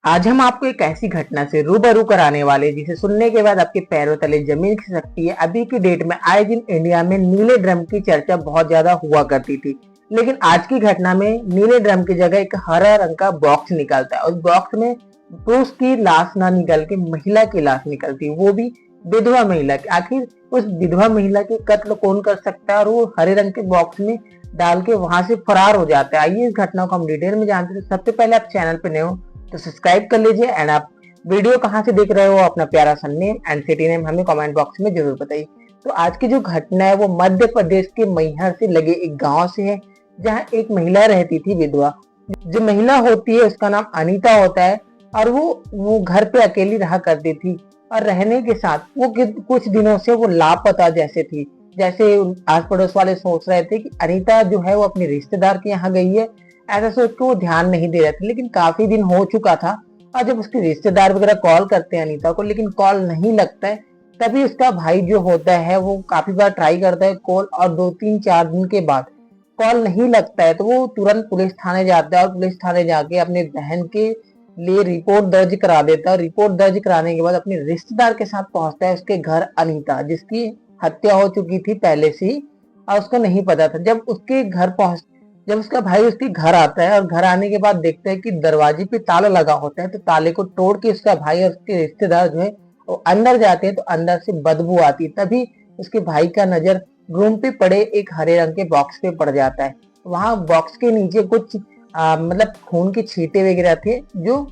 आज हम आपको एक ऐसी घटना से रूबरू कराने वाले जिसे सुनने के बाद आपके पैरों तले जमीन खिसक सकती है। अभी की डेट में आए दिन इंडिया में नीले ड्रम की चर्चा बहुत ज्यादा हुआ करती थी, लेकिन आज की घटना में नीले ड्रम की जगह एक हरा रंग का बॉक्स निकलता है। उस बॉक्स में पुरुष की लाश ना निकल के महिला की लाश निकलती है, वो भी विधवा महिला की। आखिर उस विधवा महिला की कत्ल कौन कर सकता है और वो हरे रंग के बॉक्स में डाल के वहां से फरार हो जाता है। आइए इस घटना को हम डिटेल में जानते हैं। सबसे पहले आप चैनल पे नए हो तो सब्सक्राइब कर लीजिए एंड आप वीडियो कहाँ से देख रहे हो अपना प्यारा सा नेम एंड सिटी नेम हमें कमेंट बॉक्स में जरूर बताइए। तो आज की जो घटना है वो मध्य प्रदेश के मैहर से लगे एक गांव से है, जहां एक महिला रहती थी विधवा। जो महिला होती है उसका नाम अनीता होता है और वो घर पे अकेली रहा करती थी और रहने के साथ वो कुछ दिनों से वो लापता जैसे थी। जैसे आस पड़ोस वाले सोच रहे थे कि अनीता जो है वो अपने रिश्तेदार के यहाँ गई है, ऐसा सोच के वो ध्यान नहीं दे रहे थे। लेकिन काफी दिन हो चुका था और जब उसके रिश्तेदार वगैरह कॉल करते हैं अनीता को, लेकिन कॉल नहीं लगता है, तभी उसका भाई जो होता है वो काफी बार ट्राई करता है कॉल और 2-3-4 दिन के बाद कॉल नहीं लगता है तो वो तुरंत पुलिस थाने जाता है और पुलिस थाने जाके अपने बहन के लिए रिपोर्ट दर्ज करा देता है। रिपोर्ट दर्ज कराने के बाद अपने रिश्तेदार के साथ पहुंचता है उसके घर अनीता, जिसकी हत्या हो चुकी थी पहले से ही और उसको नहीं पता था। जब उसका भाई उसके घर आता है और घर आने के बाद देखता है कि दरवाजे पे ताला लगा होता है, तो ताले को तोड़ के उसका भाई और उसके रिश्तेदार जो है वो अंदर जाते हैं तो अंदर से बदबू आती है। तभी उसके भाई का नजर रूम पे पड़े एक हरे रंग के बॉक्स पे पड़ जाता है। वहां बॉक्स के नीचे कुछ मतलब खून के छींटे वगैरह थे जो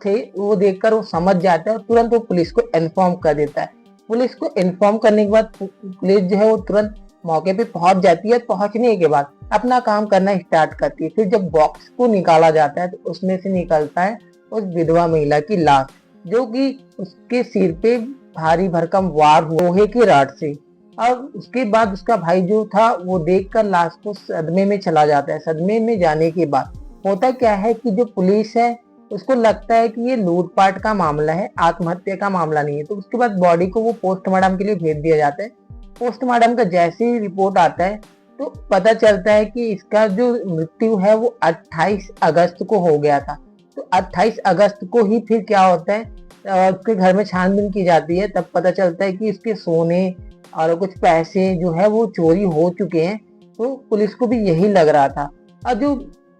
थे, वो देखकर वो समझ जाता है और तुरंत वो पुलिस को इन्फॉर्म कर देता है। पुलिस को इन्फॉर्म करने के बाद पुलिस जो है वो तुरंत मौके पे पहुंच जाती है। पहुंचने के बाद अपना काम करना स्टार्ट करती है। फिर जब बॉक्स को निकाला जाता है तो उसमें से निकलता है उस विधवा महिला की लाश, जो कि उसके सिर पे भारी भरकम वार हुआ लोहे की रॉड से। और उसके बाद उसका भाई जो था वो देखकर लाश को सदमे में चला जाता है। सदमे में जाने के बाद होता क्या है कि जो पुलिस है उसको लगता है कि ये लूटपाट का मामला है, आत्महत्या का मामला नहीं है। तो उसके बाद बॉडी को वो पोस्टमार्टम के लिए भेज दिया जाता है। पोस्टमार्टम का जैसे ही रिपोर्ट आता है तो पता चलता है कि इसका जो मृत्यु है वो 28 अगस्त को हो गया था। तो 28 अगस्त को ही फिर क्या होता है, उसके घर में छानबीन की जाती है, तब पता चलता है कि इसके सोने और कुछ पैसे जो है वो चोरी हो चुके हैं। तो पुलिस को भी यही लग रहा था।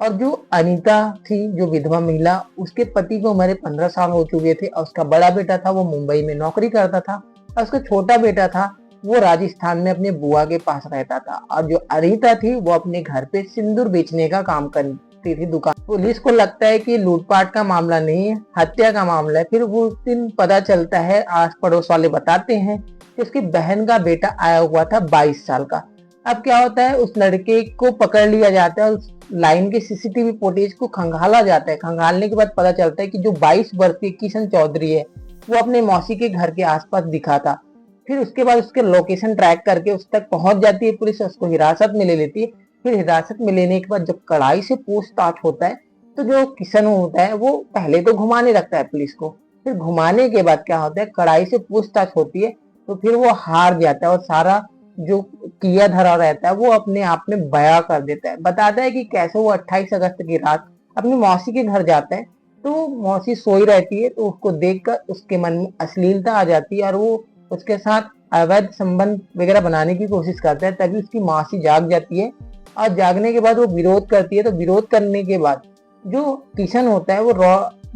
और जो अनीता थी, जो विधवा महिला, उसके पति को उम्र 15 साल हो चुके थे और उसका बड़ा बेटा था वो मुंबई में नौकरी करता था और उसका छोटा बेटा था वो राजस्थान में अपने बुआ के पास रहता था। और जो अनीता थी वो अपने घर पे सिंदूर बेचने का काम करती थी दुकान। पुलिस को लगता है कि लूटपाट का मामला नहीं है, हत्या का मामला है। फिर वो उस दिन पता चलता है, आस पड़ोस वाले बताते हैं कि उसकी बहन का बेटा आया हुआ था 22 साल का। अब क्या होता है, उस लड़के को पकड़ लिया जाता है, उस लाइन के सीसीटीवी फुटेज को खंगाला जाता है। खंगालने के बाद पता चलता है कि जो 22 वर्षीय किशन चौधरी है वो अपने मौसी के घर के आसपास दिखा था। फिर उसके बाद उसके लोकेशन ट्रैक करके उस तक पहुंच जाती है पुलिस, उसको हिरासत में ले लेती है। फिर हिरासत में लेने के बाद जब कड़ाई से पूछताछ होता है तो जो किशन होता है वो पहले तो घुमाने लगता है पुलिस को। फिर घुमाने के बाद क्या होता है, कड़ाई से पूछताछ होती है तो फिर वो हार जाता है और सारा जो किया धरा रहता है वो अपने आप में बयां कर देता है। बताता है कि कैसे वो 28 अगस्त की रात अपनी मौसी के घर जाता है। तो मौसी सोई रहती है तो उसको देखकर उसके मन में अश्लीलता आ जाती है और वो उसके साथ अवैध संबंध वगैरह बनाने की कोशिश करता है। तभी उसकी मौसी जाग जाती है और जागने के बाद वो विरोध करती है। तो विरोध करने के बाद जो किशन होता है वो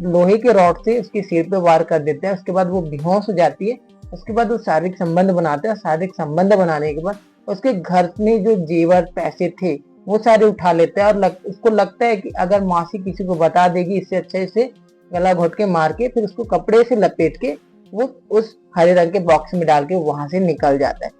लोहे के रॉड से उसके सिर पे वार कर देता है। उसके बाद वो बेहोश हो जाती है। उसके बाद वो शारीरिक संबंध बनाते हैं। शारीरिक संबंध बनाने के बाद उसके घर में जो जेवर पैसे थे वो सारे उठा लेते हैं और उसको लगता है कि अगर मौसी किसी को बता देगी इससे अच्छा इसे गला घोट के मार के फिर उसको कपड़े से लपेट के वो उस हरे रंग के बॉक्स में डाल के वहां से निकल जाता है।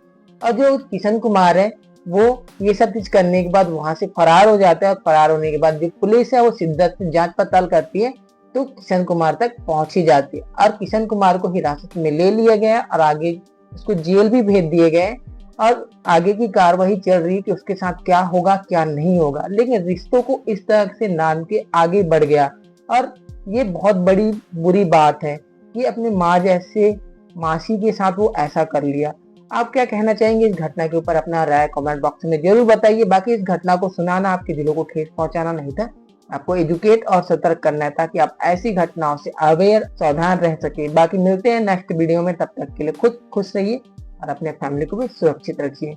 और जो किशन कुमार है वो ये सब चीज करने के बाद वहां से फरार हो जाता है। और फरार होने के बाद जो पुलिस है वो शिद्दत से जांच पड़ताल करती है तो किशन कुमार तक पहुंच ही जाती है और किशन कुमार को हिरासत में ले लिया गया और आगे उसको जेल भी भेज दिए गए। और आगे की कार्रवाई चल रही है कि उसके साथ क्या होगा क्या नहीं होगा। लेकिन रिश्तों को इस तरह से नाम के आगे बढ़ गया और ये बहुत बड़ी बुरी बात है कि अपने माँ जैसे मासी के साथ वो ऐसा कर लिया। आप क्या कहना चाहेंगे इस घटना के ऊपर? अपना राय कमेंट बॉक्स में जरूर बताइए। बाकी इस घटना को सुनाना आपके दिलों को ठेस पहुंचाना नहीं था। आपको एजुकेट और सतर्क करना है ताकि आप ऐसी घटनाओं से अवेयर सावधान रह सके। बाकी मिलते हैं नेक्स्ट वीडियो में, तब तक के लिए खुद खुश रहिए और अपने फैमिली को भी सुरक्षित रखिए।